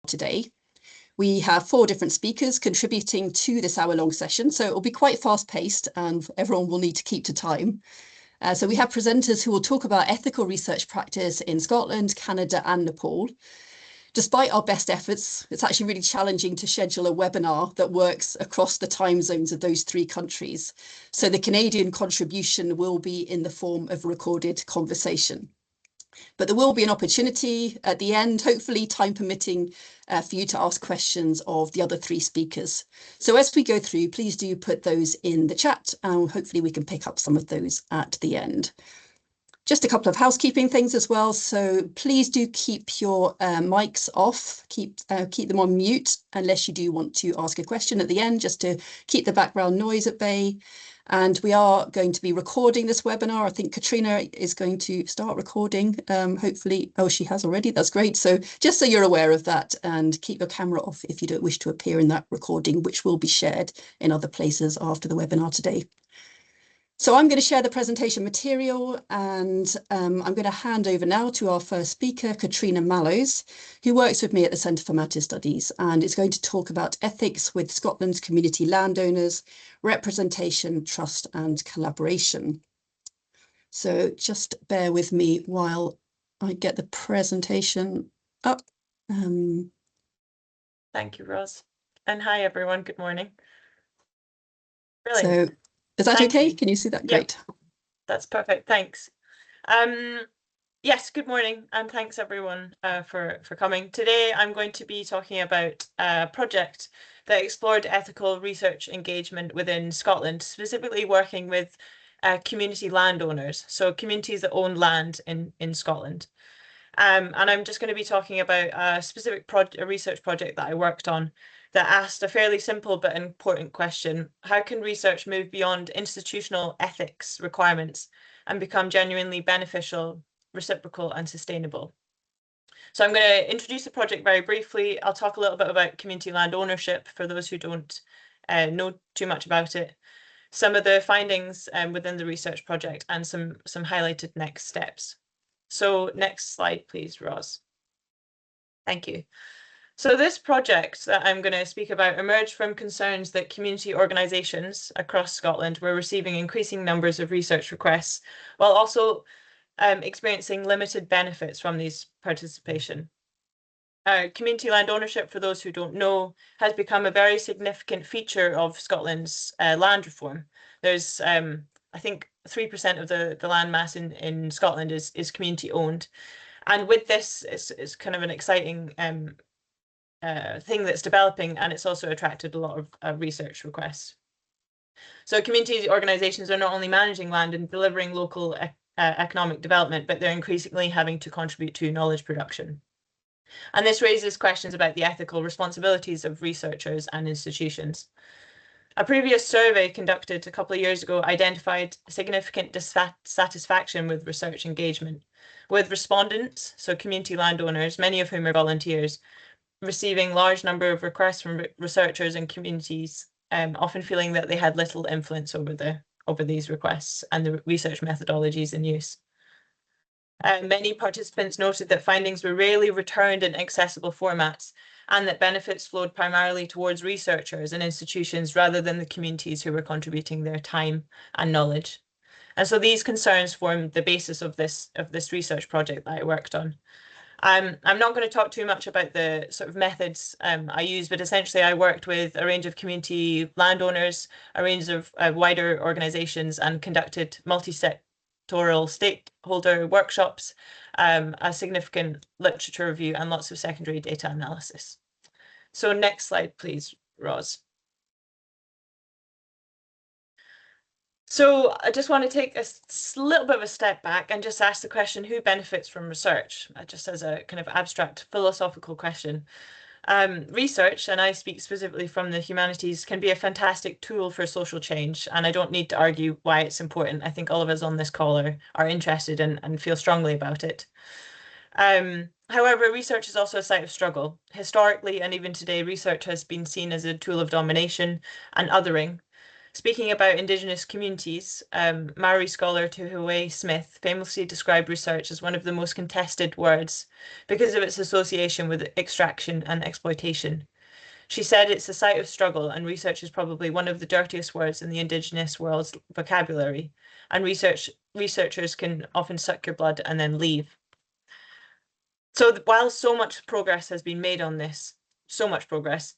today. We have 4 different speakers contributing to this hour-long session, so it will be quite fast-paced and everyone will need to keep to time. So we have presenters who will talk about ethical research practice in Scotland, Canada and Nepal. Despite our best efforts, it's actually really challenging to schedule a webinar that works across the time zones of those 3 countries. So the Canadian contribution will be in the form of a recorded conversation. But there will be an opportunity at the end, hopefully time permitting, for you to ask questions of the other 3 speakers. So as we go through, please do put those in the chat and hopefully we can pick up some of those at the end. Just a couple of housekeeping things as well. So please do keep your mics off, keep them on mute unless you do want to ask a question at the end, just to keep the background noise at bay. And we are going to be recording this webinar. I think Katrina is going to start recording, hopefully. Oh, she has already. That's great. So just so you're aware of that, and keep your camera off if you don't wish to appear in that recording, which will be shared in other places after the webinar today. So I'm going to share the presentation material, and I'm going to hand over now to our first speaker, Katrina Mallows, who works with me at the Centre for Matter Studies, and is going to talk about ethics with Scotland's community landowners, representation, trust and collaboration. So just bear with me while I get the presentation up. Thank you, Ros. And hi, everyone. Good morning. Brilliant. So is that Thank okay? you. Can you see that? Yep. Great. That's perfect. Thanks. Yes, good morning, and thanks everyone for coming. Today I'm going to be talking about a project that explored ethical research engagement within Scotland, specifically working with community landowners, so communities that own land in Scotland. And I'm just going to be talking about a specific research project that I worked on that asked a fairly simple but important question: how can research move beyond institutional ethics requirements and become genuinely beneficial, reciprocal and sustainable? So I'm going to introduce the project very briefly. I'll talk a little bit about community land ownership for those who don't know too much about it, some of the findings within the research project, and some highlighted next steps. So next slide, please, Ros. Thank you. So this project that I'm going to speak about emerged from concerns that community organisations across Scotland were receiving increasing numbers of research requests, while also experiencing limited benefits from these participation. Community land ownership, for those who don't know, has become a very significant feature of Scotland's land reform. There's, I think, 3% of the land mass in Scotland is community owned. And with this, it's kind of an exciting thing that's developing, and it's also attracted a lot of research requests. So community organisations are not only managing land and delivering local economic development, but they're increasingly having to contribute to knowledge production. And this raises questions about the ethical responsibilities of researchers and institutions. A previous survey conducted a couple of years ago identified significant dissatisfaction with research engagement, with respondents, so community landowners, many of whom are volunteers, receiving large number of requests from researchers and communities, often feeling that they had little influence over these requests and the research methodologies in use. Many participants noted that findings were rarely returned in accessible formats, and that benefits flowed primarily towards researchers and institutions rather than the communities who were contributing their time and knowledge. And so these concerns formed the basis of this research project that I worked on. I'm not going to talk too much about the sort of methods I used, but essentially I worked with a range of community landowners, a range of wider organisations, and conducted multi-sectoral stakeholder workshops, a significant literature review, and lots of secondary data analysis. So next slide, please, Ros. So I just want to take a little bit of a step back and just ask the question, who benefits from research? Just as a kind of abstract philosophical question. Research, and I speak specifically from the humanities, can be a fantastic tool for social change, and I don't need to argue why it's important. I think all of us on this call are interested and feel strongly about it. However, research is also a site of struggle. Historically, and even today, research has been seen as a tool of domination and othering. Speaking about Indigenous communities, Maori scholar Tuhiwei Smith famously described research as one of the most contested words because of its association with extraction and exploitation. She said it's a site of struggle, and research is probably one of the dirtiest words in the Indigenous world's vocabulary, and researchers can often suck your blood and then leave. So while so much progress has been made on this, so much progress,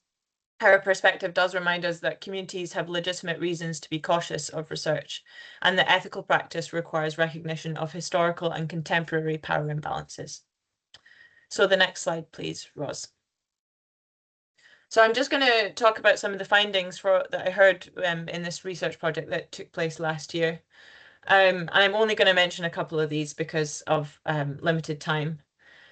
her perspective does remind us that communities have legitimate reasons to be cautious of research, and that ethical practice requires recognition of historical and contemporary power imbalances. So the next slide, please, Ros. So I'm just going to talk about some of the findings that I heard in this research project that took place last year. And I'm only going to mention a couple of these because of limited time.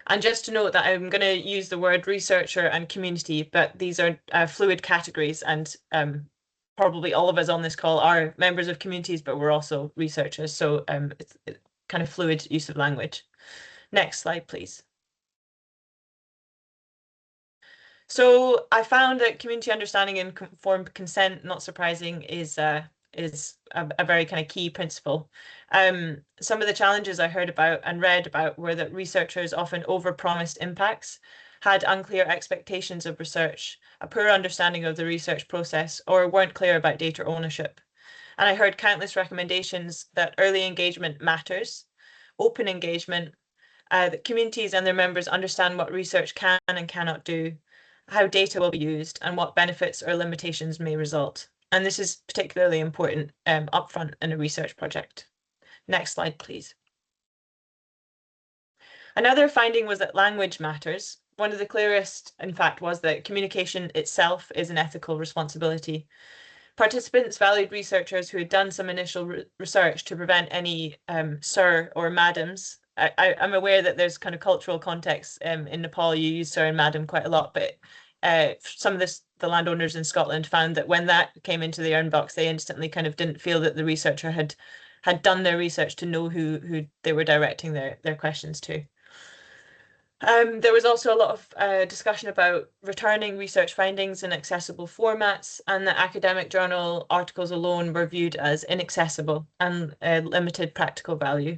And just to note that I'm going to use the word researcher and community, but these are fluid categories, and probably all of us on this call are members of communities, but we're also researchers. So it's kind of fluid use of language. Next slide, please. So I found that community understanding and informed consent, not surprising, is a very kind of key principle. Some of the challenges I heard about and read about were that researchers often overpromised impacts, had unclear expectations of research, a poor understanding of the research process, or weren't clear about data ownership. And I heard countless recommendations that early engagement matters, open engagement, that communities and their members understand what research can and cannot do, how data will be used, and what benefits or limitations may result. And this is particularly important upfront in a research project. Next slide, please. Another finding was that language matters. One of the clearest, in fact, was that communication itself is an ethical responsibility. Participants valued researchers who had done some initial research to prevent any sir or madams. I'm aware that there's kind of cultural context in Nepal. You use sir and madam quite a lot, but some of the landowners in Scotland found that when that came into their inbox, they instantly kind of didn't feel that the researcher had done their research to know who they were directing their questions to. There was also a lot of discussion about returning research findings in accessible formats, and that academic journal articles alone were viewed as inaccessible and limited practical value.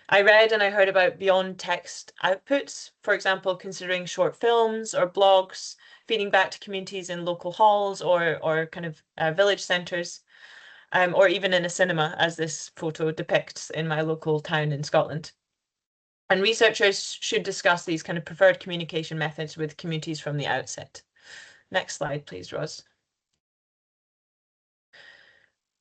I read and I heard about beyond text outputs, for example, considering short films or blogs, feeding back to communities in local halls or kind of village centres, or even in a cinema, as this photo depicts in my local town in Scotland. And researchers should discuss these kind of preferred communication methods with communities from the outset. Next slide, please, Ros.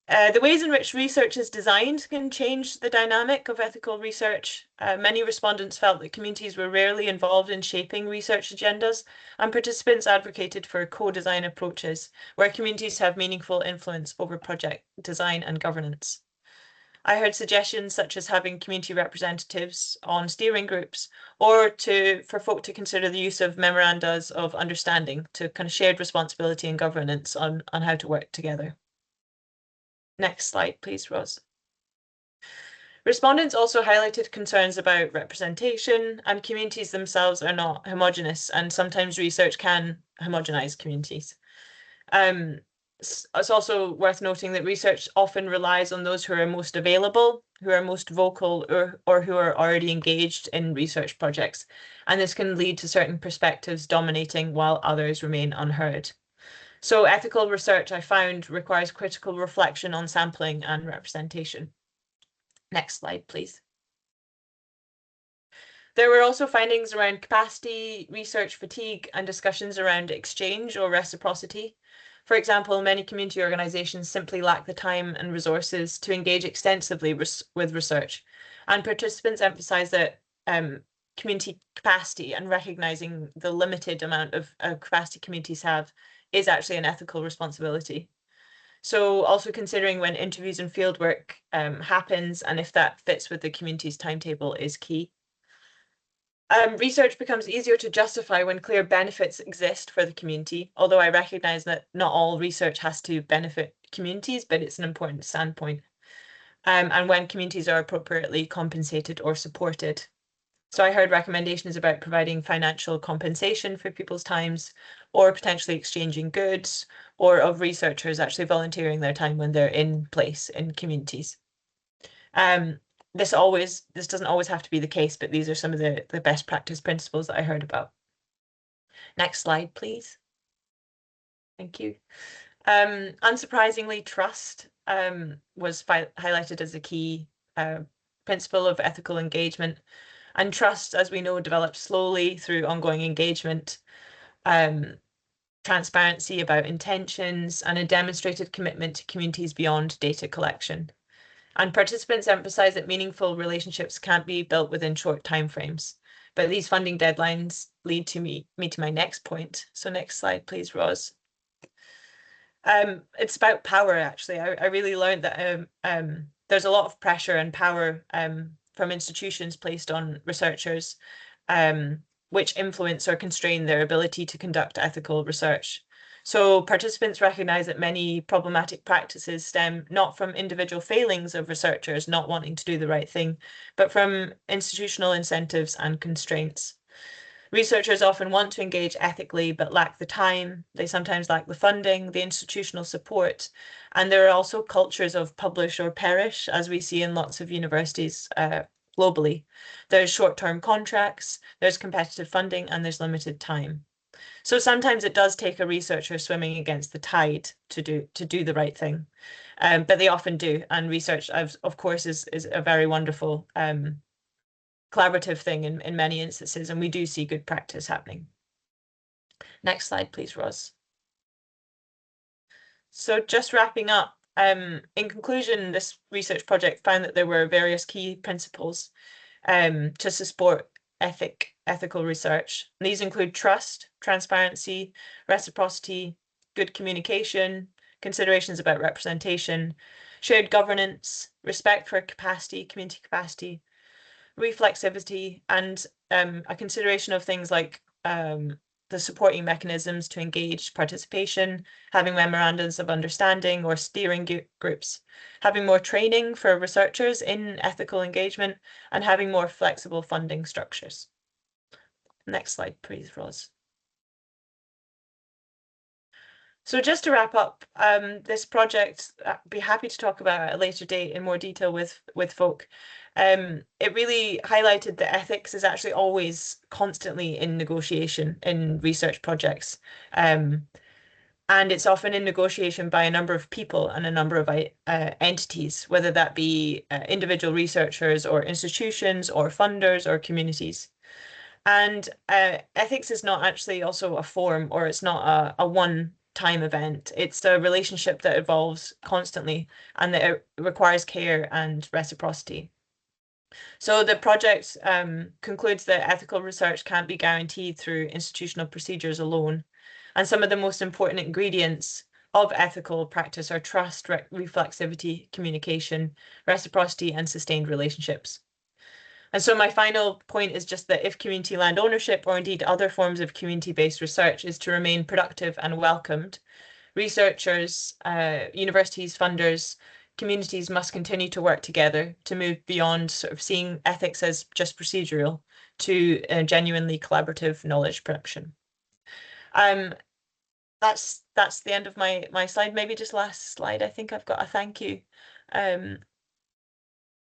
The ways in which research is designed can change the dynamic of ethical research. Many respondents felt that communities were rarely involved in shaping research agendas, and participants advocated for co-design approaches where communities have meaningful influence over project design and governance. I heard suggestions such as having community representatives on steering groups, or for folk to consider the use of memorandas of understanding to kind of shared responsibility and governance on how to work together. Next slide, please, Ros. Respondents also highlighted concerns about representation, and communities themselves are not homogenous, and sometimes research can homogenize communities. It's also worth noting that research often relies on those who are most available, who are most vocal, or who are already engaged in research projects. And this can lead to certain perspectives dominating while others remain unheard. So ethical research, I found, requires critical reflection on sampling and representation. Next slide, please. There were also findings around capacity, research fatigue, and discussions around exchange or reciprocity. For example, many community organisations simply lack the time and resources to engage extensively with research, and participants emphasise that community capacity and recognising the limited amount of capacity communities have is actually an ethical responsibility. So also considering when interviews and fieldwork happens and if that fits with the community's timetable is key. Research becomes easier to justify when clear benefits exist for the community, although I recognise that not all research has to benefit communities, but it's an important standpoint. And when communities are appropriately compensated or supported. So I heard recommendations about providing financial compensation for people's times, or potentially exchanging goods, or of researchers actually volunteering their time when they're in place in communities. This doesn't always have to be the case, but these are some of the best practice principles that I heard about. Next slide, please. Thank you. Unsurprisingly, trust was highlighted as a key principle of ethical engagement. And trust, as we know, develops slowly through ongoing engagement, transparency about intentions, and a demonstrated commitment to communities beyond data collection. And participants emphasize that meaningful relationships can't be built within short timeframes. But these funding deadlines lead to me to my next point. So next slide, please, Roz. It's about power, actually. I really learned that there's a lot of pressure and power from institutions placed on researchers, which influence or constrain their ability to conduct ethical research. So participants recognize that many problematic practices stem not from individual failings of researchers not wanting to do the right thing, but from institutional incentives and constraints. Researchers often want to engage ethically, but lack the time. They sometimes lack the funding, the institutional support. And there are also cultures of publish or perish, as we see in lots of universities globally. There's short-term contracts, there's competitive funding, and there's limited time. So sometimes it does take a researcher swimming against the tide to do the right thing. But they often do. And research, of course, is a very wonderful collaborative thing in many instances, and we do see good practice happening. Next slide, please, Roz. So just wrapping up, in conclusion, this research project found that there were various key principles to support ethical research. And these include trust, transparency, reciprocity, good communication, considerations about representation, shared governance, respect for capacity, community capacity, reflexivity, and a consideration of things like the supporting mechanisms to engage participation, having memorandums of understanding or steering groups, having more training for researchers in ethical engagement, and having more flexible funding structures. Next slide, please, Roz. So just to wrap up, this project, I'd be happy to talk about at a later date in more detail with folk. It really highlighted that ethics is actually always constantly in negotiation in research projects. And it's often in negotiation by a number of people and a number of entities, whether that be individual researchers or institutions or funders or communities. And ethics is not actually also a form, or it's not a one-time event. It's a relationship that evolves constantly and that it requires care and reciprocity. So the project concludes that ethical research can't be guaranteed through institutional procedures alone. And some of the most important ingredients of ethical practice are trust, reflexivity, communication, reciprocity, and sustained relationships. And so my final point is just that if community land ownership, or indeed other forms of community-based research, is to remain productive and welcomed, researchers, universities, funders, communities must continue to work together to move beyond sort of seeing ethics as just procedural to genuinely collaborative knowledge production. That's the end of my slide. Maybe just last slide. I think I've got a thank you.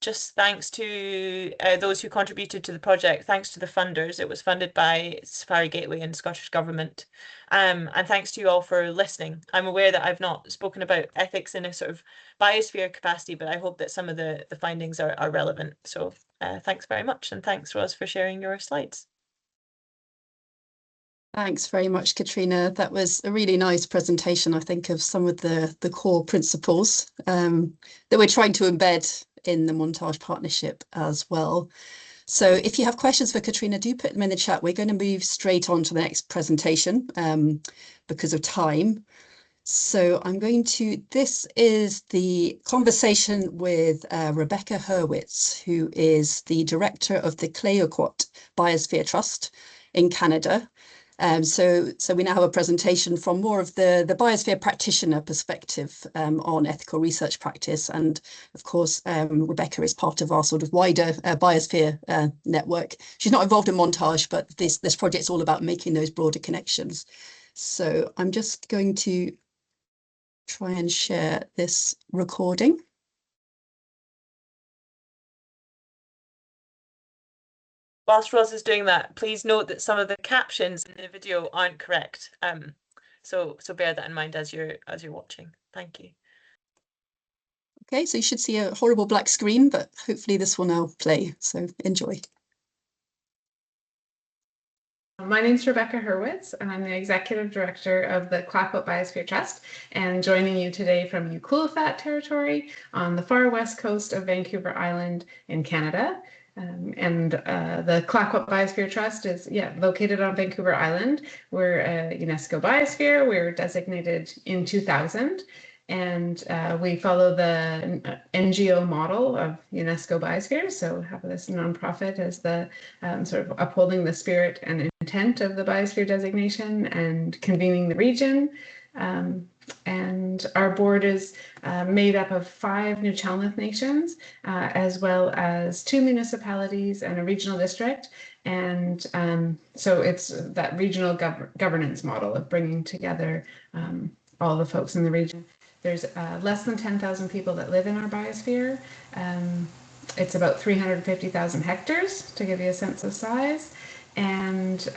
Just thanks to those who contributed to the project. Thanks to the funders. It was funded by Safari Gateway and Scottish Government. And thanks to you all for listening. I'm aware that I've not spoken about ethics in a sort of biosphere capacity, but I hope that some of the findings are relevant. So thanks very much. And thanks, Roz, for sharing your slides. Thanks very much, Katrina. That was a really nice presentation, I think, of some of the core principles that we're trying to embed in the Montage partnership as well. So if you have questions for Katrina, do put them in the chat. We're going to move straight on to the next presentation because of time. So I'm going to, this is the conversation with Rebecca Hurwitz, who is the director of the Clayoquot Biosphere Trust in Canada. So we now have a presentation from more of the biosphere practitioner perspective on ethical research practice. And of course, Rebecca is part of our sort of wider biosphere network. She's not involved in Montage, but this project's all about making those broader connections. So I'm just going to try and share this recording. Whilst Roz is doing that, please note that some of the captions in the video aren't correct. So bear that in mind as you're watching. Thank you. Okay, so you should see a horrible black screen, but hopefully this will now play. So enjoy. My name is Rebecca Hurwitz, and I'm the Executive Director of the Clayoquot Biosphere Trust, and joining you today from Ukulafat territory on the far west coast of Vancouver Island in Canada. The Clayoquot Biosphere Trust is located on Vancouver Island. We're a UNESCO Biosphere. We were designated in 2000. And we follow the NGO model of UNESCO Biosphere, so have this nonprofit as the sort of upholding the spirit and intent of the biosphere designation and convening the region. And our board is made up of 5 Nuu-chah-nulth nations, as well as 2 municipalities and a regional district. And so it's that regional governance model of bringing together all the folks in the region. There's less than 10,000 people that live in our biosphere. It's about 350,000 hectares, to give you a sense of size. And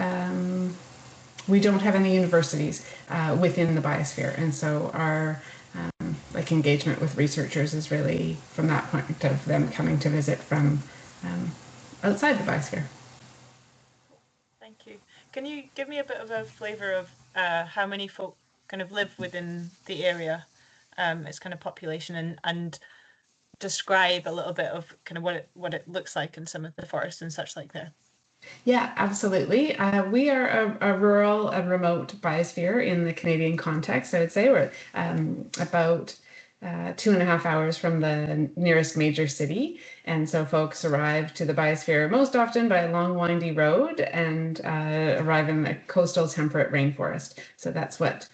we don't have any universities within the biosphere. And so our engagement with researchers is really from that point of them coming to visit from outside the biosphere. Thank you. Can you give me a bit of a flavour of how many folk kind of live within the area, its kind of population, and describe a little bit of kind of what it looks like in some of the forests and such like there? Yeah, absolutely. We are a rural and remote biosphere in the Canadian context. I would say we're about 2.5 hours from the nearest major city. And so folks arrive to the biosphere most often by a long, windy road and arrive in the coastal temperate rainforest. So that's what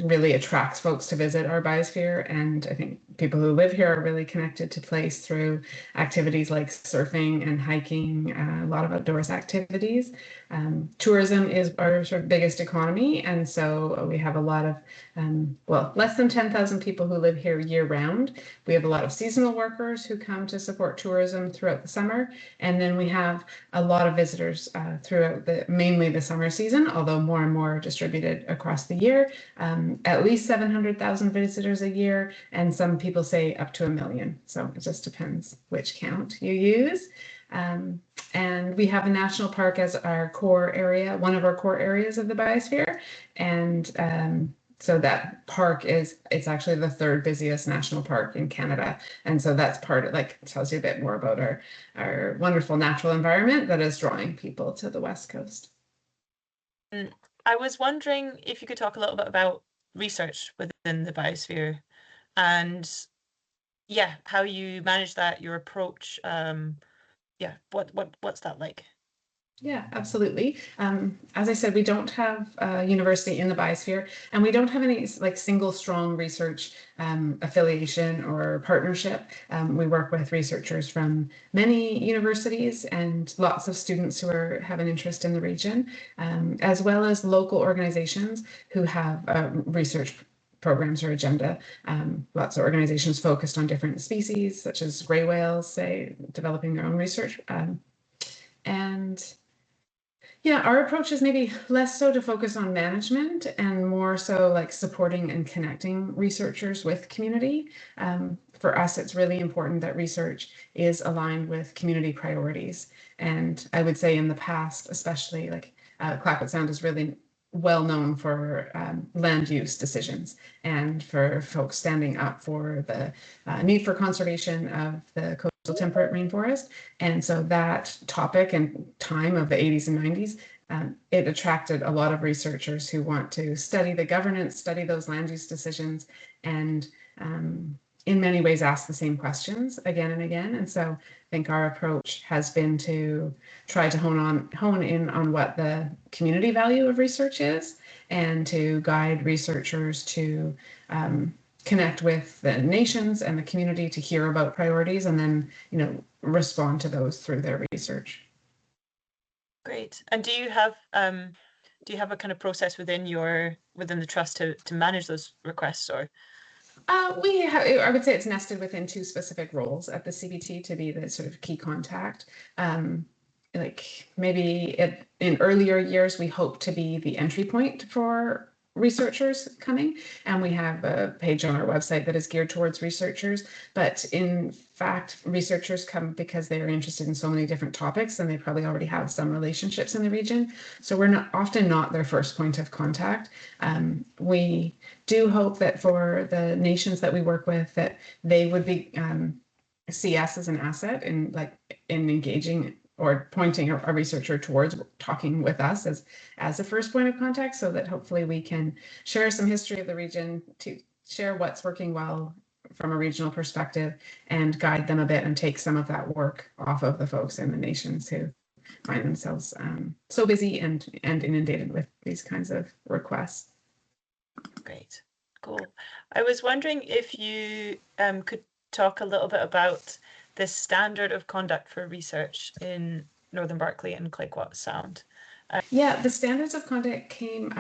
really attracts folks to visit our biosphere. And I think people who live here are really connected to place through activities like surfing and hiking, a lot of outdoors activities. Tourism is our sort of biggest economy. And so we have a lot of, less than 10,000 people who live here year round. We have a lot of seasonal workers who come to support tourism throughout the summer. And then we have a lot of visitors throughout mainly the summer season, although more and more distributed across the year. At least 700,000 visitors a year, and some people say up to 1 million. So it just depends which count you use. And we have a national park as our core area, one of our core areas of the biosphere. And so that park it's actually the 3rd busiest national park in Canada. And so that's part of, tells you a bit more about our wonderful natural environment that is drawing people to the West Coast. I was wondering if you could talk a little bit about research within the biosphere and how you manage that, your approach. What's that like? Yeah, absolutely. As I said, we don't have a university in the biosphere, and we don't have any single strong research affiliation or partnership. We work with researchers from many universities and lots of students who have an interest in the region, as well as local organizations who have research programs or agenda. Lots of organizations focused on different species, such as gray whales, say, developing their own research. Our approach is maybe less so to focus on management and more so supporting and connecting researchers with community. For us, it's really important that research is aligned with community priorities. And I would say in the past, especially Clayoquot Sound is really well known for land use decisions and for folks standing up for the need for conservation of the coastal temperate rainforest. And so that topic and time of the 80s and 90s, it attracted a lot of researchers who want to study the governance, study those land use decisions, and in many ways ask the same questions again and again. And so I think our approach has been to try to hone in on what the community value of research is, and to guide researchers to connect with the nations and the community to hear about priorities, and then, respond to those through their research. Great. And do you have a kind of process within the trust to manage those requests, or? I would say it's nested within two specific roles at the CBT to be the sort of key contact. Like maybe in earlier years, we hope to be the entry point for researchers coming, and we have a page on our website that is geared towards researchers. But in fact, researchers come because they are interested in so many different topics, and they probably already have some relationships in the region. So we're often not their first point of contact. We do hope that for the nations that we work with, that they would be see us as an asset in engaging or pointing a researcher towards talking with us as a first point of contact, so that hopefully we can share some history of the region, to share what's working well from a regional perspective, and guide them a bit and take some of that work off of the folks in the nations who find themselves so busy and inundated with these kinds of requests. Great, cool. I was wondering if you could talk a little bit about the standard of conduct for research in Northern Berkeley and Clayoquot Sound. Yeah, the standards of conduct came,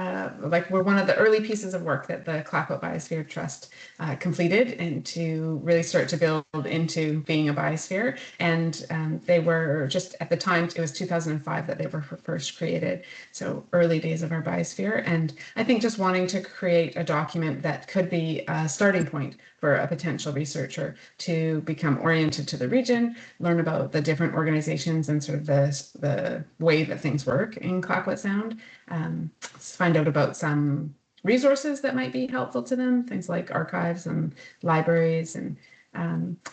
were one of the early pieces of work that the Clayoquot Biosphere Trust completed, and to really start to build into being a biosphere. And they were just, at the time, it was 2005 that they were first created, so early days of our biosphere. And I think just wanting to create a document that could be a starting point for a potential researcher to become oriented to the region, learn about the different organizations and sort of the way that things work in Clayoquot Sound, find out about some resources that might be helpful to them, things like archives and libraries, and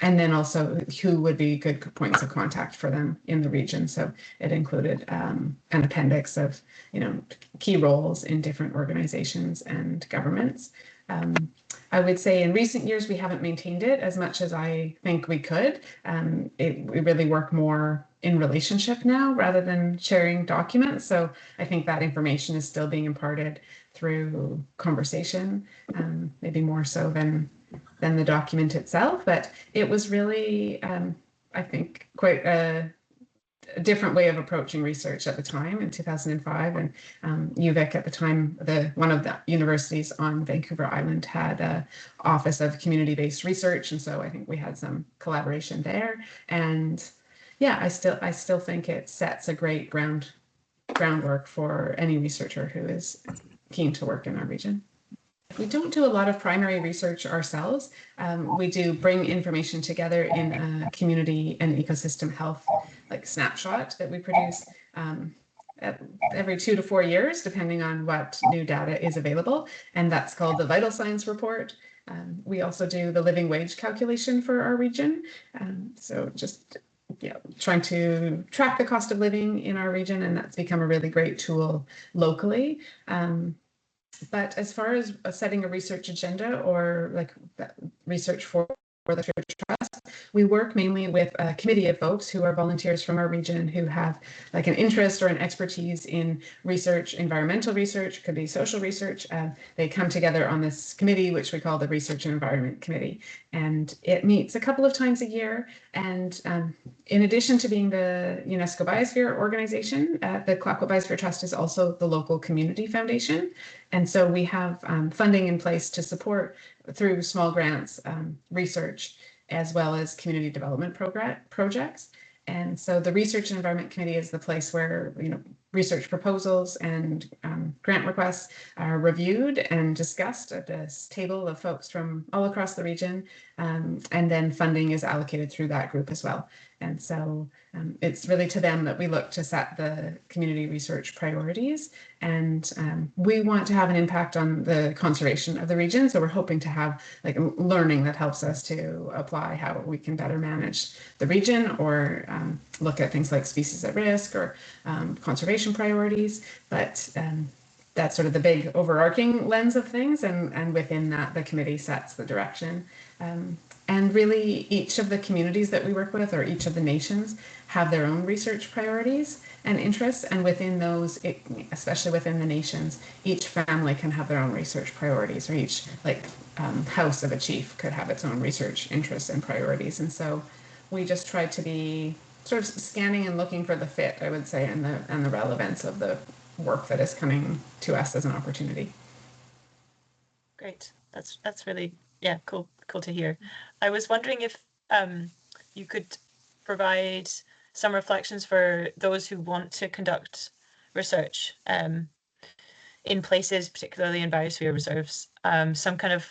then also who would be good points of contact for them in the region. So it included an appendix of key roles in different organizations and governments. I would say in recent years, we haven't maintained it as much as I think we could. We really work more in relationship now rather than sharing documents. So I think that information is still being imparted through conversation, maybe more so than the document itself. But it was really, I think, quite a different way of approaching research at the time in 2005. And UVic at the time, one of the universities on Vancouver Island had an office of community-based research, and so I think we had some collaboration there. And yeah, I still think it sets a great groundwork for any researcher who is keen to work in our region. We don't do a lot of primary research ourselves. We do bring information together in a community and ecosystem health snapshot that we produce every 2 to 4 years, depending on what new data is available. And that's called the Vital Signs Report. We also do the living wage calculation for our region. So just trying to track the cost of living in our region, and that's become a really great tool locally. But as far as setting a research agenda or research for the Church Trust, we work mainly with a committee of folks who are volunteers from our region who have an interest or an expertise in research, environmental research, could be social research. They come together on this committee, which we call the Research and Environment Committee. And it meets a couple of times a year. And in addition to being the UNESCO Biosphere organization, the Clayoquot Biosphere Trust is also the local community foundation. And so we have funding in place to support, through small grants, research, as well as community development projects. And so the Research and Environment Committee is the place where research proposals and grant requests are reviewed and discussed at this table of folks from all across the region, and then funding is allocated through that group as well. And so it's really to them that we look to set the community research priorities. And we want to have an impact on the conservation of the region. So we're hoping to have learning that helps us to apply how we can better manage the region, or look at things like species at risk or conservation priorities. But that's sort of the big overarching lens of things. And within that, the committee sets the direction. And really, each of the communities that we work with, or each of the nations, have their own research priorities and interests. And within those, especially within the nations, each family can have their own research priorities, or each house of a chief could have its own research interests and priorities. And so we just try to be sort of scanning and looking for the fit, I would say, and the relevance of the work that is coming to us as an opportunity. Great. That's really, yeah, cool to hear. I was wondering if you could provide some reflections for those who want to conduct research in places, particularly in biosphere reserves, some kind of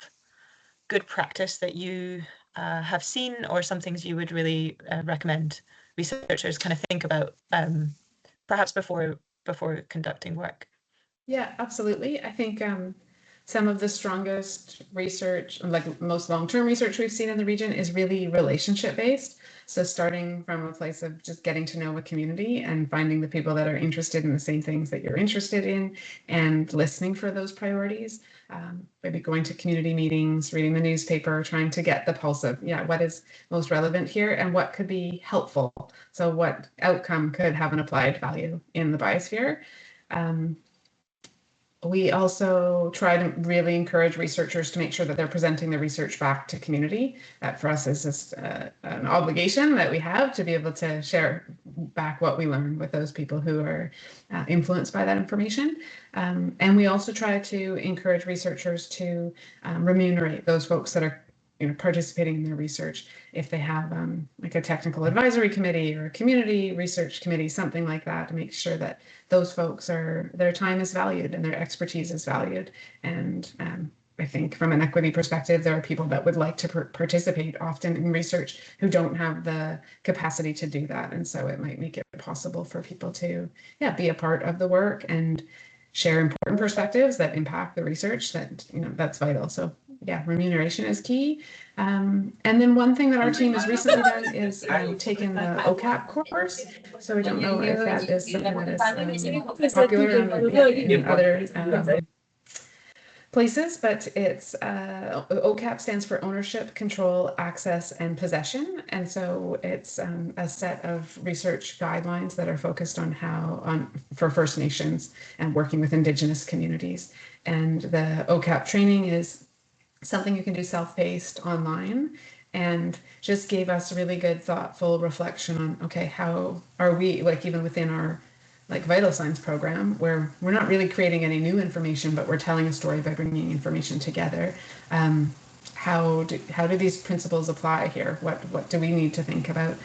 good practice that you have seen, or some things you would really recommend researchers kind of think about, perhaps before conducting work. Yeah, absolutely. I think some of the strongest research, like most long-term research we've seen in the region, is really relationship-based. So starting from a place of just getting to know a community and finding the people that are interested in the same things that you're interested in, and listening for those priorities. Maybe going to community meetings, reading the newspaper, trying to get the pulse of, yeah, what is most relevant here and what could be helpful. So what outcome could have an applied value in the biosphere. We also try to really encourage researchers to make sure that they're presenting the research back to community. That for us is just an obligation that we have to be able to share back what we learn with those people who are influenced by that information. And we also try to encourage researchers to remunerate those folks that are participating in their research. If they have like a technical advisory committee or a community research committee, something like that, to make sure that those folks their time is valued and their expertise is valued. And I think from an equity perspective, there are people that would like to participate often in research who don't have the capacity to do that. And so it might make it possible for people to, be a part of the work and share important perspectives that impact the research that's vital. So yeah, remuneration is key. And then one thing that our team has recently done is taken the OCAP course. So I don't know if that is something that is popular in other places, but it's OCAP stands for Ownership, Control, Access, and Possession. And so it's a set of research guidelines that are focused on for First Nations and working with Indigenous communities. And the OCAP training is something you can do self-paced online, and just gave us really good, thoughtful reflection on, okay, how are we, like even within our vital signs program, where we're not really creating any new information, but we're telling a story by bringing information together. How do these principles apply here? What do we need to think about?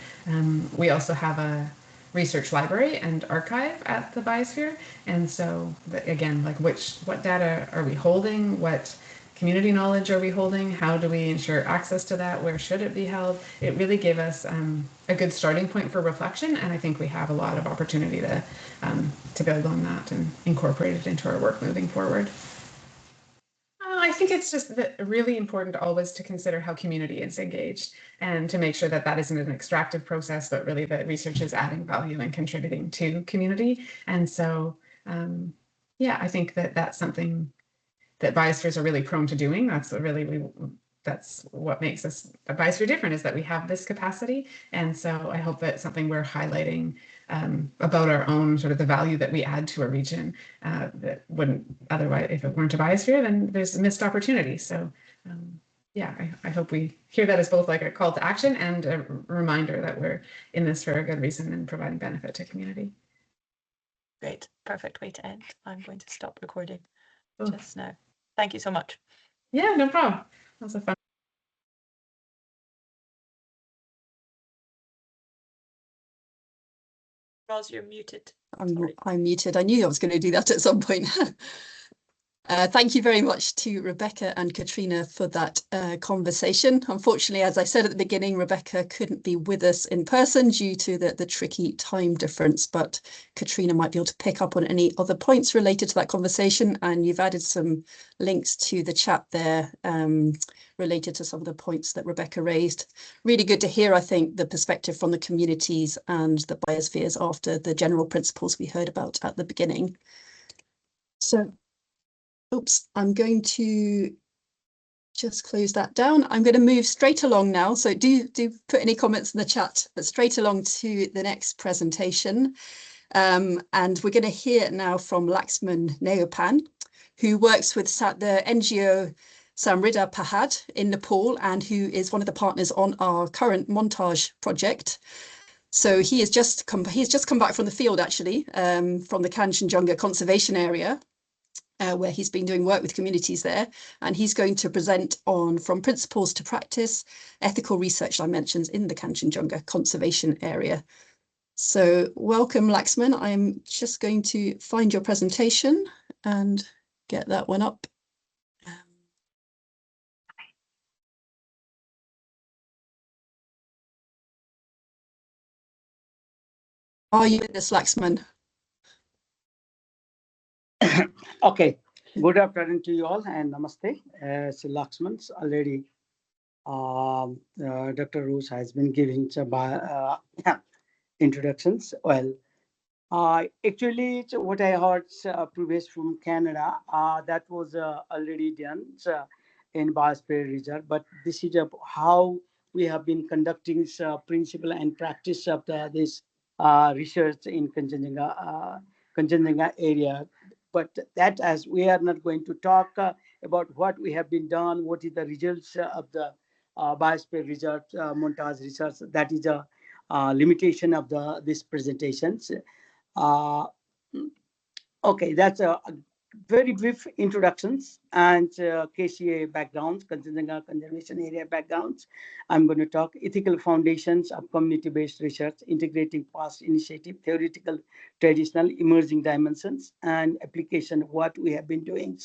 We also have a research library and archive at the Biosphere, and so again, what data are we holding? What community knowledge are we holding? How do we ensure access to that? Where should it be held? It really gave us a good starting point for reflection, and I think we have a lot of opportunity to build on that and incorporate it into our work moving forward. I think it's just really important always to consider how community is engaged, and to make sure that that isn't an extractive process, but really that research is adding value and contributing to community. And so, I think that that's something that biospheres are really prone to doing. That's what makes us a biosphere different, is that we have this capacity. And so I hope that something we're highlighting about our own sort of the value that we add to a region that wouldn't otherwise, if it weren't a biosphere, then there's a missed opportunity. So I hope we hear that as both like a call to action and a reminder that we're in this for a good reason and providing benefit to community. Great, perfect way to end. I'm going to stop recording just now. Thank you so much. Yeah, no problem. That was a fun. Roz, you're muted. I'm muted. I knew I was going to do that at some point. Thank you very much to Rebecca and Katrina for that conversation. Unfortunately, as I said at the beginning, Rebecca couldn't be with us in person due to the tricky time difference, but Katrina might be able to pick up on any other points related to that conversation, and you've added some links to the chat there related to some of the points that Rebecca raised. Really good to hear, I think, the perspective from the communities and the biospheres after the general principles we heard about at the beginning. So, oops, I'm going to just close that down. I'm going to move straight along now. So do put any comments in the chat, but straight along to the next presentation. And we're going to hear now from Laxman Neopan, who works with the NGO Samrida Pahad in Nepal, and who is one of the partners on our current Montage project. So he's just come back from the field, actually, from the Kanchenjunga Conservation Area, where he's been doing work with communities there. And he's going to present on From Principles to Practice, Ethical Research Dimensions in the Kanchenjunga Conservation Area. So welcome, Laxman. I'm just going to find your presentation and get that one up. Are you in this, Laxman? Okay, good afternoon to you all and namaste. As Laxman's already, Dr. Roos has been giving some introductions. Well, actually, what I heard previous from Canada, that was already done in Biosphere Reserve, but this is how we have been conducting principle and practice of this research in Kanchenjunga area. But that, as we are not going to talk about what we have been done, what is the results of the Biosphere Reserve Montage research, that is a limitation of these presentations. Uh, okay, that's a very brief introductions and KCA backgrounds, Kanchenjunga Conservation Area backgrounds. I'm going to talk ethical foundations of community-based research, integrating past initiative, theoretical, traditional, emerging dimensions, and application of what we have been doing.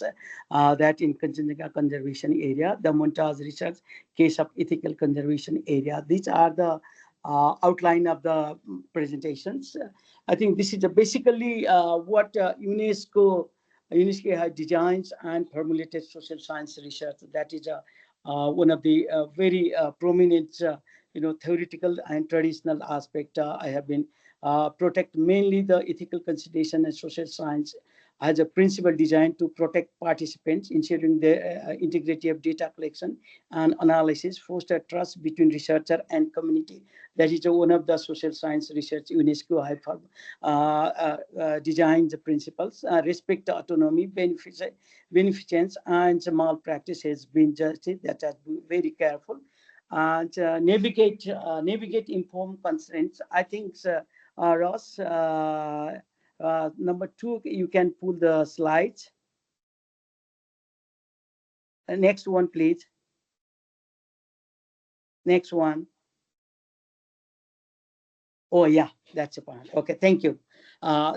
That in Kanchenjunga Conservation Area, the Montage research, case of ethical conservation area. These are the outline of the presentations. I think this is basically what UNESCO has designed and formulated social science research. That is one of the very prominent, theoretical and traditional aspect. I have been protect mainly the ethical consideration and social science as a principle designed to protect participants, ensuring the integrity of data collection and analysis, foster trust between researcher and community. That is one of the social science research UNESCO have designed the principles. Respect autonomy, beneficence, and malpractice has been justice. That has been very careful. And navigate informed constraints. I think, Ross, number 2, you can pull the slides. Next one, please. Next one. Oh, yeah, that's a point. Okay, thank you.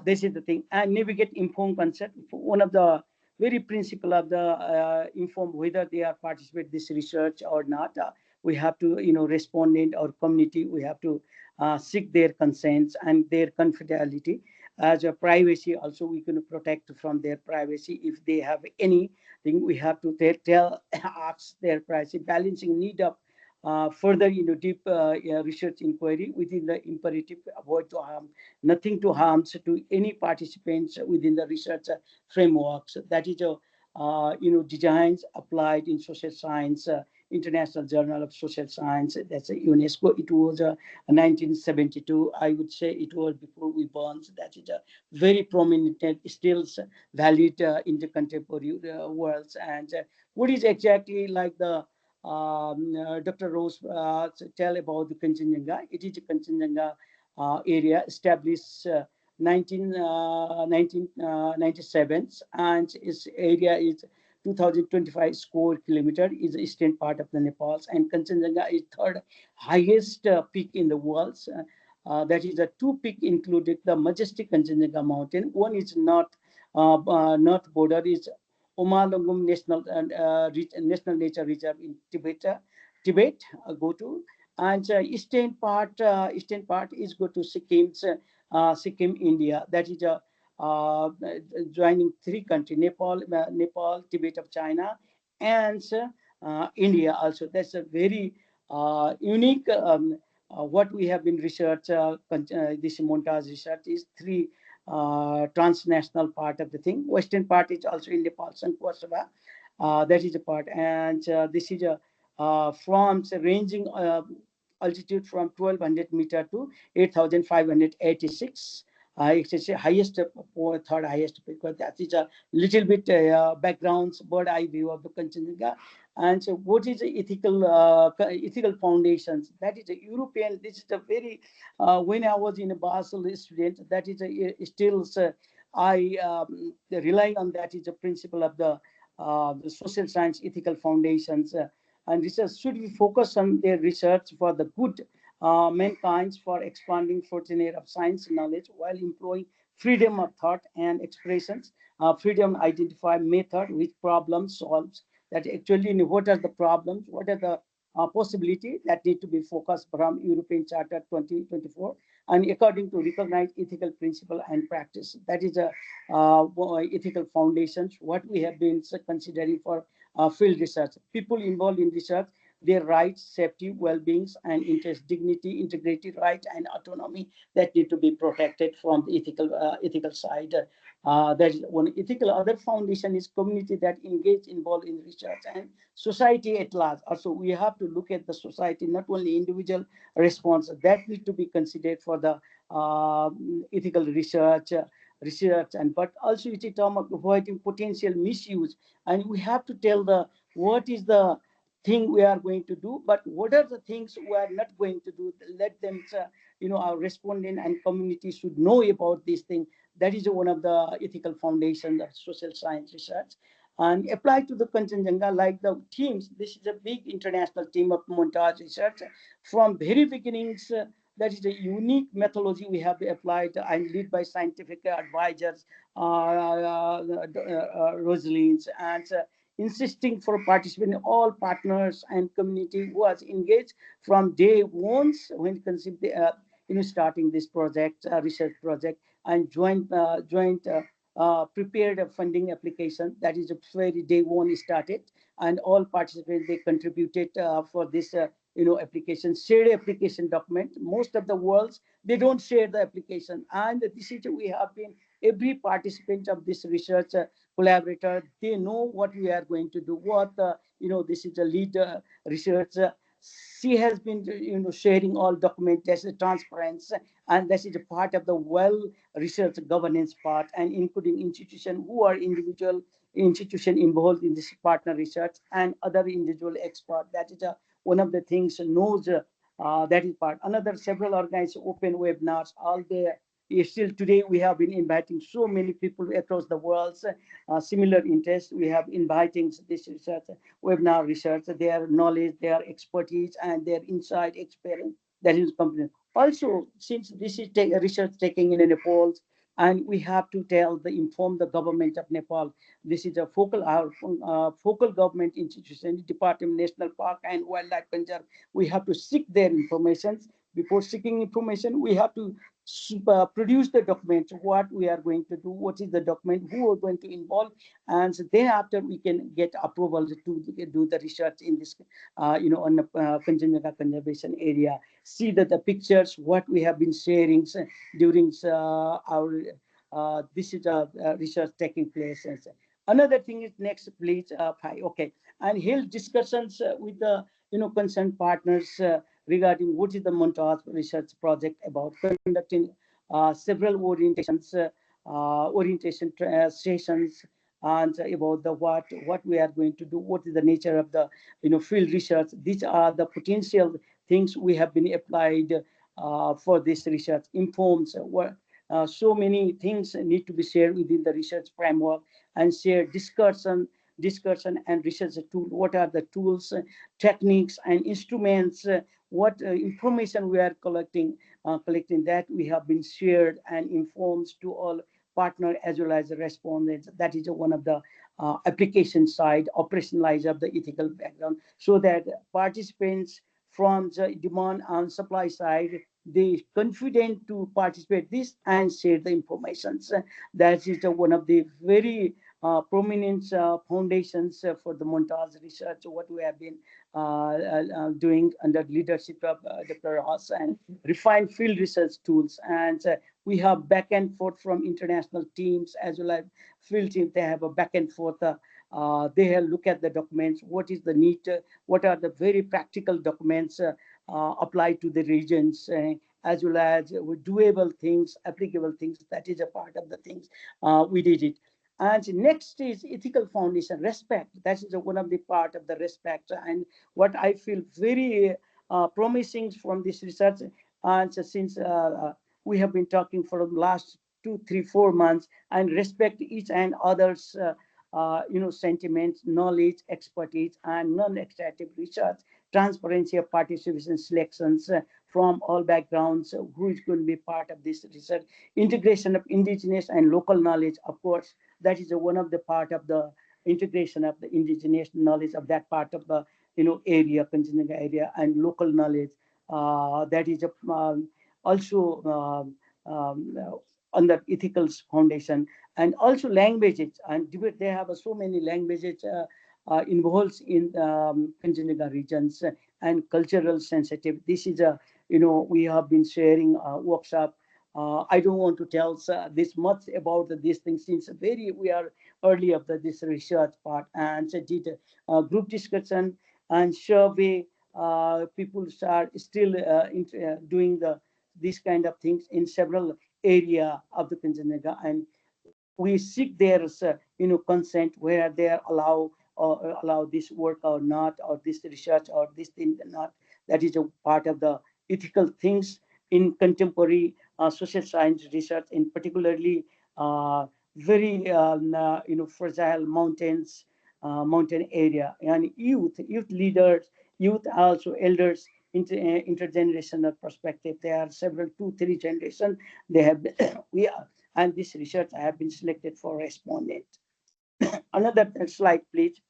This is the thing. And navigate informed consent. One of the very principle of the inform whether they are participate this research or not. We have to, respondent or community, we have to seek their consents and their confidentiality. As a privacy, also we can protect from their privacy. If they have anything, we have to ask their privacy, balancing need of further deep research inquiry within the imperative avoid to harm, nothing to harm to any participants within the research frameworks. That is a designs applied in social science, International Journal of Social Science. That's a UNESCO. It was 1972. I would say it was before we born. So that is a very prominent, still valid in the contemporary worlds. And what is exactly like the Dr. Rose tell about the Kanchenjunga. It is a Kanchenjunga area established 1997, and its area is 2025 square kilometer, is the eastern part of the Nepal, and Kanchenjunga is third highest peak in the world. That is a 2 peak included the majestic Kanchenjunga mountain. One is north border is Omalongum National Nature Reserve in Tibet, go to, and eastern part is go to Sikkim, India. That is joining 3 countries: Nepal, Tibet of China, and India also. That's a very unique. What we have been research, this Montage research is 3 transnational part of the thing. Western part is also in Nepal and Kosovo, That is a part. And this is a from ranging altitude from 1200 meter to 8586. It's the highest, third highest, because that is a little bit backgrounds, bird eye view of the Kanchenjunga. And so, what is the ethical foundations? That is a European. This is a very when I was in a Basel student. That is a still I rely on that is a principle of the social science ethical foundations. And research should be focused on their research for the good mankind, for expanding frontier of science knowledge while employing freedom of thought and expressions, freedom to identify method which problem solves. That actually what are the problems, what are the possibility that need to be focused from European Charter 2024, and according to recognized ethical principle and practice. That is a ethical foundations what we have been considering for field research. People involved in research, their rights, safety, well-beings, and interest, dignity, integrity, right, and autonomy that need to be protected from the ethical side. That is one ethical. Other foundation is community that engage involved in research and society at large. Also, we have to look at the society, not only individual response that need to be considered for the ethical research, and but also it's a term of avoiding potential misuse. And we have to tell the what is the thing we are going to do, but what are the things we are not going to do. Let them our respondent and community should know about this thing. That is one of the ethical foundations of social science research, and apply to the Kanchenjunga like the teams. This is a big international team of Montage research from very beginnings. That is a unique methodology we have applied and lead by scientific advisors, Rosalines, and insisting for participation all partners and community who was engaged from day one when conceived starting this project, research project, and joint prepared a funding application. That is a very day one started, and all participants they contributed for this application, shared application document. Most of the worlds they don't share the application, and this is we have been every participant of this research collaborator, they know what we are going to do, what this is a lead research. She has been sharing all documents, that's the transparency, and that is a part of the well research governance part, and including institution who are individual institution involved in this partner research and other individual expert. That is one of the things knows that is part. Another several organized open webinars all there. Still today we have been inviting so many people across the world, similar interests. We have inviting this research, webinar research, their knowledge, their expertise, and their inside experience. That is complete. Also, since this is research taking in Nepal, and we have to inform the government of Nepal. This is a focal government institution, Department of National Park and Wildlife Conserve. We have to seek their information. Before seeking information, we have to produce the document, what we are going to do, what is the document, who are going to involve, and so thereafter we can get approval to do the research in this, on the Kanchenjunga conservation area. See that the pictures, what we have been sharing during our this is research taking place. And another thing is next, please. Okay, and held discussions with the concerned partners regarding what is the Montage research project about, conducting several orientation sessions, and about the what we are going to do, what is the nature of the field research. These are the potential things we have been applied for this research. Informs so many things need to be shared within the research framework, and share discussion and research tool. What are the tools, techniques, and instruments? What information we are collecting that we have been shared and informed to all partner as well as the respondents. That is one of the application side, operationalize of the ethical background, so that participants from the demand and supply side, they confident to participate this and share the information. That is one of the very prominent foundations for the Montage research, what we have been doing under leadership of Dr. Ross, and refined field research tools, and We have back and forth from international teams as well as field teams. They have a back and forth. They have look at the documents. What is the need? What are the very practical documents applied to the regions, as well as doable things, applicable things. That is a part of the things we did it. And next is ethical foundation, respect. That is one of the part of the respect. And what I feel very promising from this research, and since we have been talking for the last 2, 3, 4 months, and respect each and others, sentiments, knowledge, expertise, and non-extractive research, transparency of participation selections from all backgrounds, who is going to be part of this research, integration of indigenous and local knowledge, of course, that is one of the part of the integration of the indigenous knowledge of that part of the area, Kanchenjunga area, and local knowledge. That is also under ethical foundation, and also languages and debate. They have so many languages involved in Kanchenjunga regions, and cultural sensitive. This is a we have been sharing a workshop. I don't want to tell this much about these things since very we are early of this research part, and so did group discussion and survey. People are still doing these kind of things in several area of the Kanchenjunga, and we seek their consent where they are allow this work or not, or this research or this thing or not. That is a part of the ethical things in contemporary social science research, in particularly very fragile mountain area, and youth leaders, youth also elders, intergenerational perspective. There are several 2, 3 generations. They have we are, and this research have been selected for respondent. Another slide, please.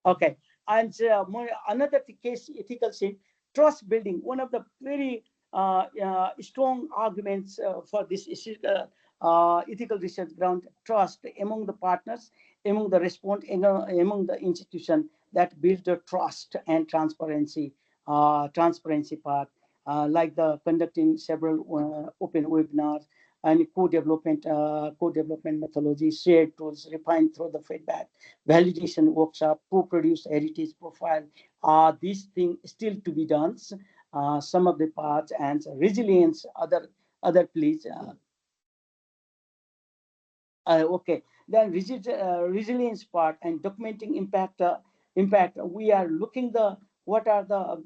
Okay, and another case, ethical sin, trust building. One of the very strong arguments for this ethical research ground, trust among the partners, among the respondent, among the institution, that builds the trust and transparency part, like the conducting several open webinars and co-development methodology, shared tools, refined through the feedback, validation workshop, co-produced heritage profile. These things still to be done. Some of the parts, and resilience, other please. Okay, then resilience part and documenting impact. Impact. We are looking the what are the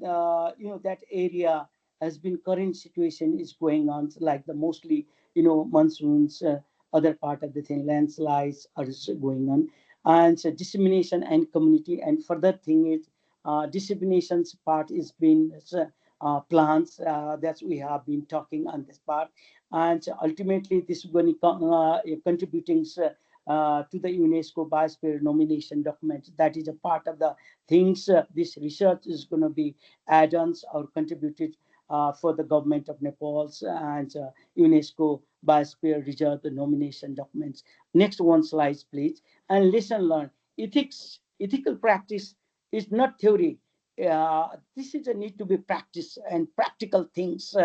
that area has been current situation is going on, like the mostly monsoons, other part of the thing, landslides are going on, and so dissemination and community. And further thing is disseminations part is being plans that we have been talking on this part, and ultimately this is going to contributing to the UNESCO Biosphere nomination document. That is a part of the things this research is going to be add-ons or contributed for the government of Nepal's and UNESCO Biosphere Reserve nomination documents. Next one slide, please. And lesson learned. Ethical practice is not theory. This is a need to be practice and practical things.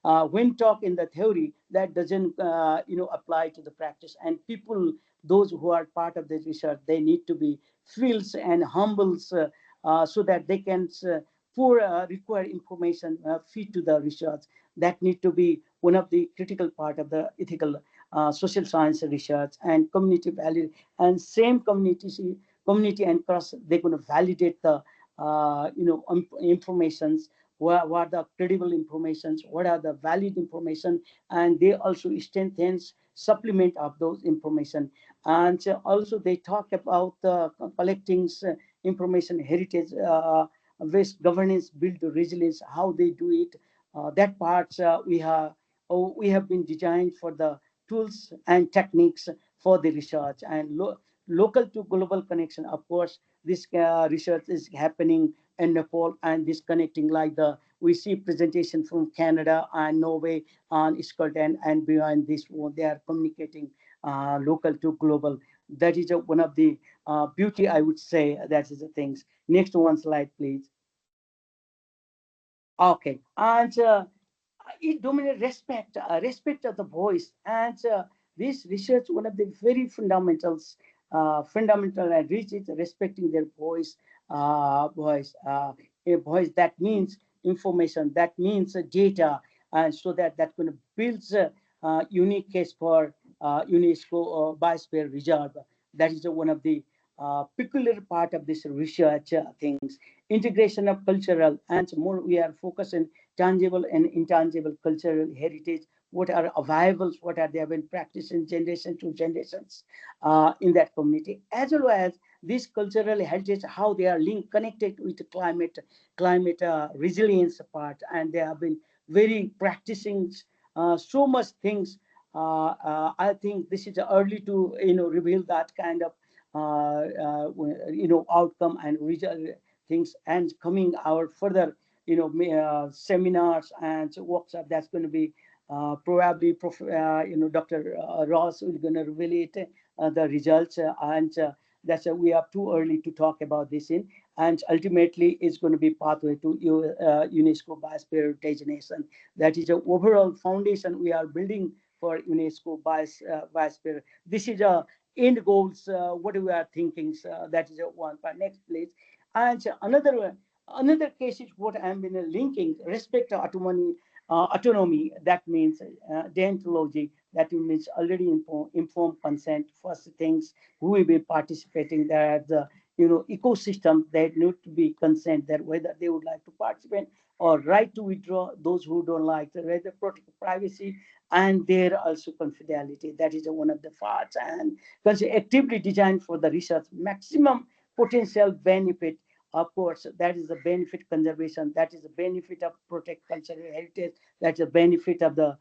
When talk in the theory, that doesn't apply to the practice. And people, those who are part of this research, they need to be feels and humbles so that they can pour require information feed to the research. That need to be one of the critical part of the ethical social science research. And community value, and same community and cross, they're going to validate the informations. What are the credible informations, what are the valid information, and they also strengthens supplement of those information. And also they talk about collecting information heritage, waste governance, build resilience, how they do it. That part we have been designed for the tools and techniques for the research, and local to global connection. Of course, this research is happening in Nepal, and this connecting, like the we see presentation from Canada and Norway on Scotland and beyond this. They are communicating local to global. That is one of the beauty, I would say. That is the things. Next one slide, please. Okay, and it dominates respect of the voice, and this research, one of the very fundamental and reach is respecting their a voice that means information, that means data, and so that going to build a unique case for UNESCO Biosphere Reserve. That is one of the peculiar part of this research things. Integration of cultural and more, we are focusing tangible and intangible cultural heritage, what are available, what are they have been practiced in generation to generations in that community, as well as this cultural heritage, how they are linked, connected with the climate resilience part, and they have been very practicing so much things. I think this is early to reveal that kind of outcome and result things, and coming out further seminars and workshop that's going to be probably Dr. Ross will going to reveal it the results and that's we are too early to talk about this in, and ultimately it's going to be pathway to UNESCO Biosphere designation. That is an overall foundation we are building for UNESCO Biosphere. This is a end goals what we are thinking, that is a one part. Next please. And another case is what I'm been linking respect to autonomy. That means deontology. That means already informed consent. First things who will be participating there. The ecosystem that need to be consent that whether they would like to participate or right to withdraw. Those who don't like to rather protect privacy and their also confidentiality. That is one of the parts, and because actively designed for the research maximum potential benefit. Of course, that is the benefit conservation. That is the benefit of protect cultural heritage. That's the benefit of the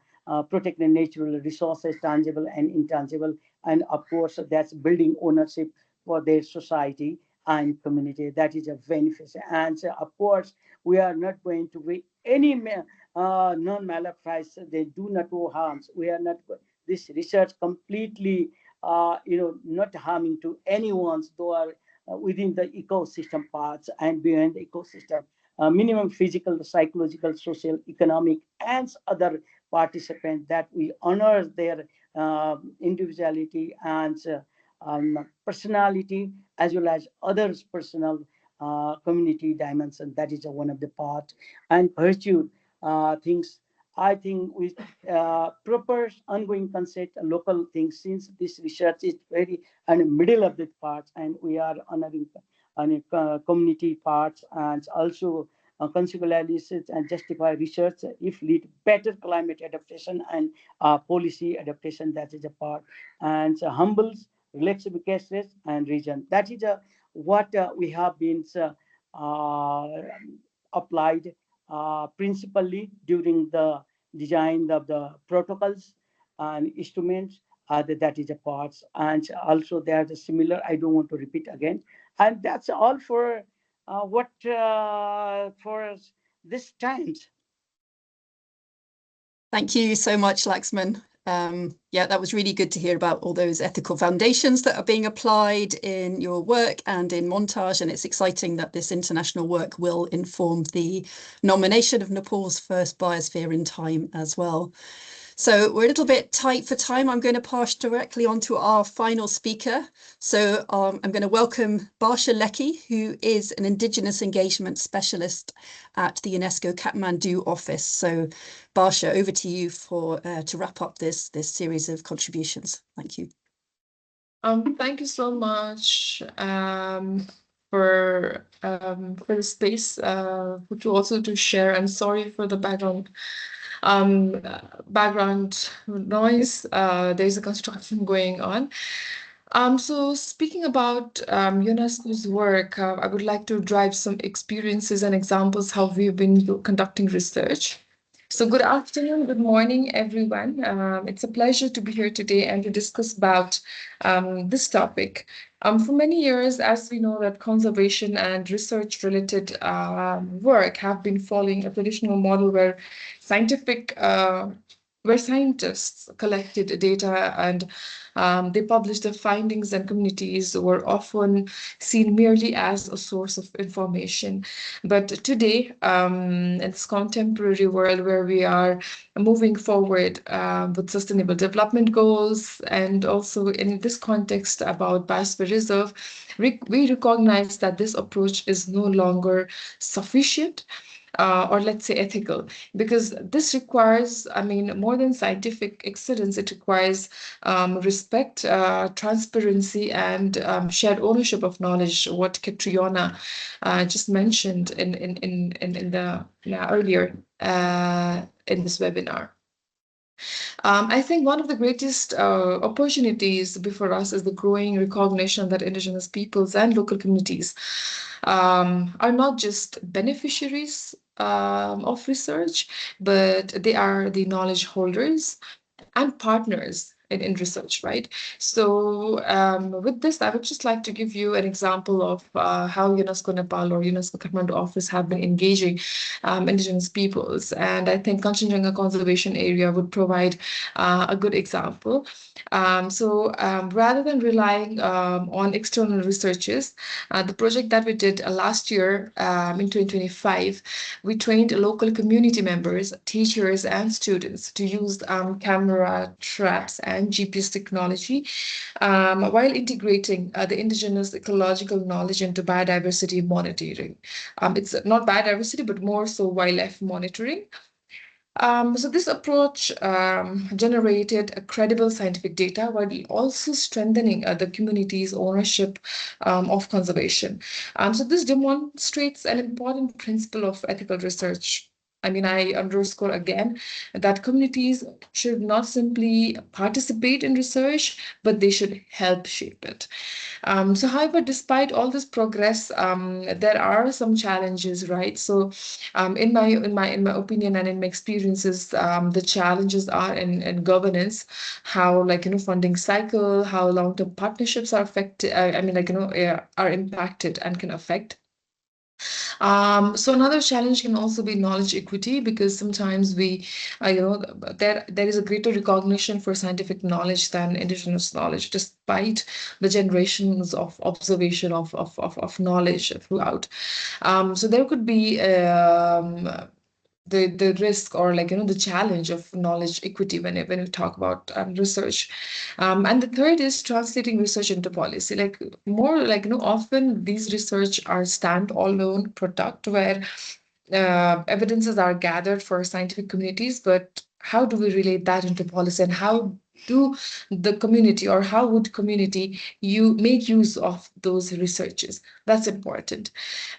protecting natural resources, tangible and intangible. And of course, that's building ownership for their society and community. That is a benefit. And of course, we are not going to be any non-malpractice. They do not do harms. We are not. This research completely, not harming to anyone. Though are within the ecosystem parts and beyond the ecosystem. Minimum physical, psychological, social, economic, and other participants that we honor their individuality and personality as well as others' personal community dimension. That is one of the part and virtue things. I think with proper ongoing consent, local things, since this research is very and middle of the parts, and we are honoring community parts and also consequences and justify research if lead better climate adaptation and policy adaptation. That is a part, and humbles relaxed cases and region. That is what we have been uh, applied principally during the design of the protocols and instruments. That is a parts, and also they are the similar. I don't want to repeat again, and that's all for what for this times. Thank you so much, Laxman. Yeah, that was really good to hear about all those ethical foundations that are being applied in your work and in Montage. And it's exciting that this international work will inform the nomination of Nepal's first biosphere in time as well. So we're a little bit tight for time. I'm going to pass directly on to our final speaker. So I'm going to welcome Barsha Lecky, who is an Indigenous engagement specialist at the UNESCO Kathmandu office. So Barsha, over to you for to wrap up this series of contributions. Thank you. Thank you so much for the space to also to share. I'm sorry for the background noise. There's a construction going on. So speaking about UNESCO's work, I would like to drive some experiences and examples how we've been conducting research. So good afternoon, good morning, everyone. It's a pleasure to be here today and to discuss about this topic. For many years, as we know, that conservation and research-related work have been following a traditional model where scientific where scientists collected data and they published their findings, and communities were often seen merely as a source of information. But today, in this contemporary world where we are moving forward with sustainable development goals, and also in this context about biosphere reserve, we recognize that this approach is no longer sufficient, or let's say ethical, because this requires, I mean, more than scientific excellence, it requires respect, transparency, and shared ownership of knowledge, what Catriona just mentioned in the earlier in this webinar. I think one of the greatest opportunities before us is the growing recognition that Indigenous peoples and local communities are not just beneficiaries of research, but they are the knowledge holders and partners in research, right? So with this, I would just like to give you an example of how UNESCO Nepal or UNESCO Kathmandu office have been engaging Indigenous peoples. And I think Kanchenjunga Conservation Area would provide a good example. Rather than relying on external researchers, the project that we did last year in 2025, we trained local community members, teachers, and students to use camera traps and GPS technology while integrating the indigenous ecological knowledge into biodiversity monitoring. It's not biodiversity, but more so wildlife monitoring. So this approach generated a credible scientific data while also strengthening the community's ownership of conservation. So this demonstrates an important principle of ethical research. I mean, I underscore again that communities should not simply participate in research, but they should help shape it. However, despite all this progress, there are some challenges, right? So, in my opinion and in my experiences, the challenges are in governance, how funding cycle, how long-term partnerships are affected. Are impacted and can affect. So another challenge can also be knowledge equity, because sometimes there is a greater recognition for scientific knowledge than indigenous knowledge, despite the generations of observation of knowledge throughout. So there could be the risk, or the challenge of knowledge equity when you talk about research. And the third is translating research into policy. Often these research are standalone product where evidences are gathered for scientific communities, but how do we relate that into policy, and how do the community, or how would community you make use of those researches? That's important.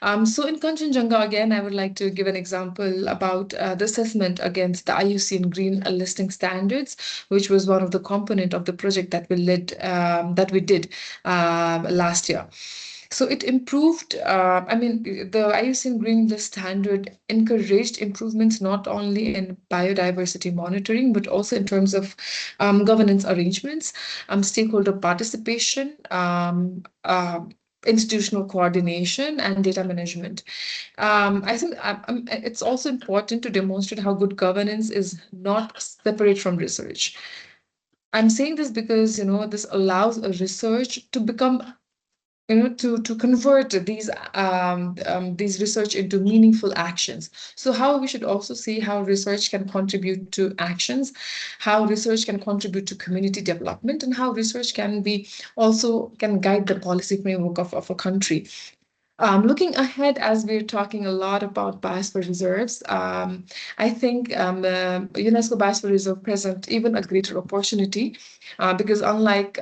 So in Kanchenjunga, again, I would like to give an example about the assessment against the IUCN Green Listing Standards, which was one of the component of the project that we did last year. So it improved, the IUCN Green List Standard encouraged improvements not only in biodiversity monitoring, but also in terms of governance arrangements, stakeholder participation, institutional coordination, and data management. I think it's also important to demonstrate how good governance is not separate from research. I'm saying this because, this allows a research to become to convert these research into meaningful actions. So how we should also see how research can contribute to actions, how research can contribute to community development, and how research can guide the policy framework of a country. Looking ahead, as we're talking a lot about biosphere reserves, I think UNESCO Biosphere Reserve present even a greater opportunity, because unlike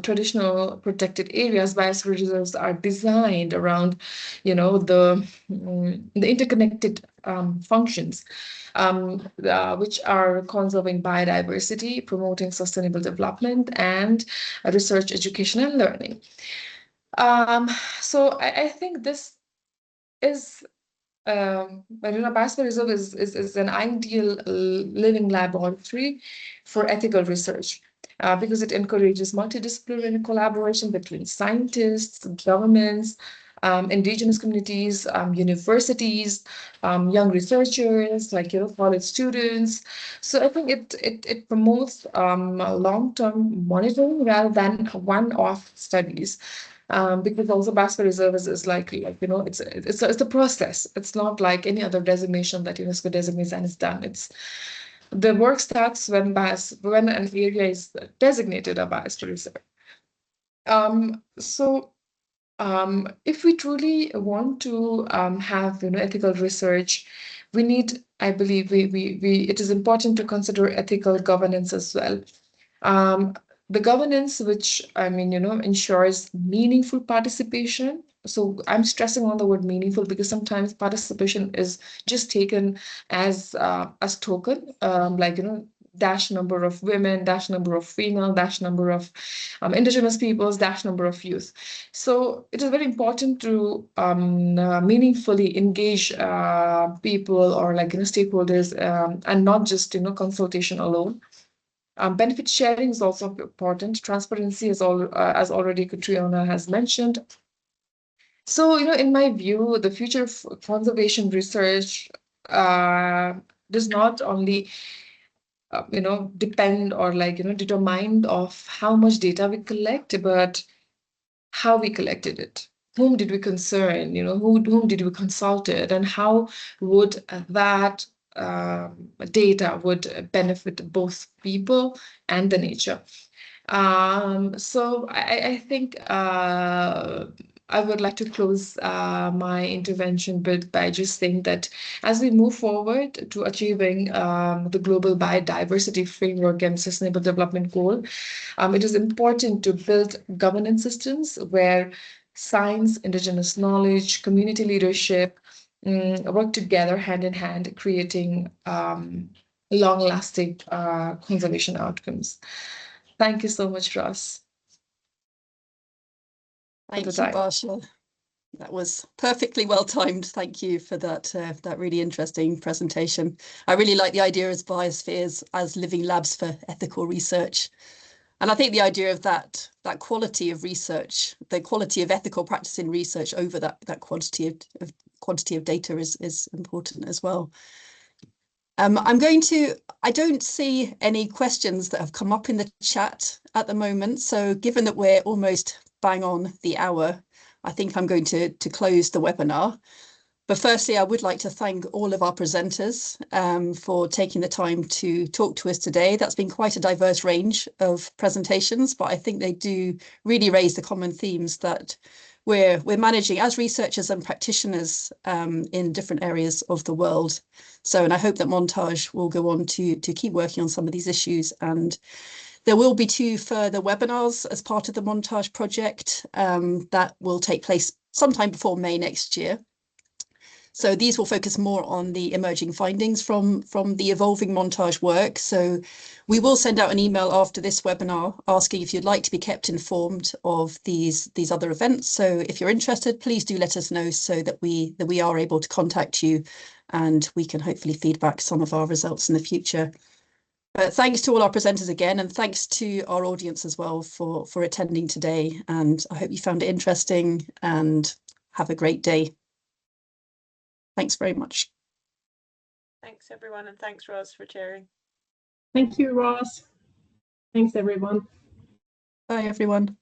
traditional protected areas, biosphere reserves are designed around, the interconnected functions, which are conserving biodiversity, promoting sustainable development, and research, education, and learning. So I think this is Biosphere Reserve is an ideal living laboratory for ethical research, because it encourages multidisciplinary collaboration between scientists, governments, indigenous communities, universities, young researchers, like college students. So I think it promotes long-term monitoring rather than one-off studies. Because also biosphere reserve is like it's a process. It's not like any other designation that UNESCO designates and it's done. It's the work starts when an area is designated a biosphere reserve. If we truly want to have ethical research, we need, I believe, it is important to consider ethical governance as well. The governance, which ensures meaningful participation. So I'm stressing on the word meaningful because sometimes participation is just taken as token, dash number of women, dash number of female, dash number of indigenous peoples, dash number of youth. So it is very important to meaningfully engage people or stakeholders and not just consultation alone. Benefit sharing is also important. Transparency is as already Katriona has mentioned. So, in my view, the future of conservation research does not only depend or determine of how much data we collect, but how we collected it. Whom did we concern? Whom did we consult it, and how would that data would benefit both people and the nature. So I think I would like to close my intervention by just saying that as we move forward to achieving the global biodiversity framework and sustainable development goal, it is important to build governance systems where science, indigenous knowledge, community leadership work together hand in hand, creating long-lasting conservation outcomes. Thank you so much, Ross. Thank you, Barsha. That was perfectly well timed. Thank you for that really interesting presentation. I really like the idea of biospheres as living labs for ethical research. And I think the idea of that quality of research, the quality of ethical practice in research over that quantity of data is important as well. I don't see any questions that have come up in the chat at the moment. So given that we're almost bang on the hour, I think I'm going to close the webinar. But firstly, I would like to thank all of our presenters for taking the time to talk to us today. That's been quite a diverse range of presentations, but I think they do really raise the common themes that we're managing as researchers and practitioners in different areas of the world. So, and I hope that Montage will go on to keep working on some of these issues. And there will be 2 further webinars as part of the Montage project that will take place sometime before May next year. So these will focus more on the emerging findings from the evolving Montage work. So we will send out an email after this webinar asking if you'd like to be kept informed of these other events. So if you're interested, please do let us know so that we are able to contact you and we can hopefully feedback some of our results in the future. But thanks to all our presenters again, and thanks to our audience as well for attending today. And I hope you found it interesting and have a great day. Thanks very much. Thanks, everyone, and thanks, Ross, for chairing. Thank you, Ross. Thanks, everyone. Bye, everyone.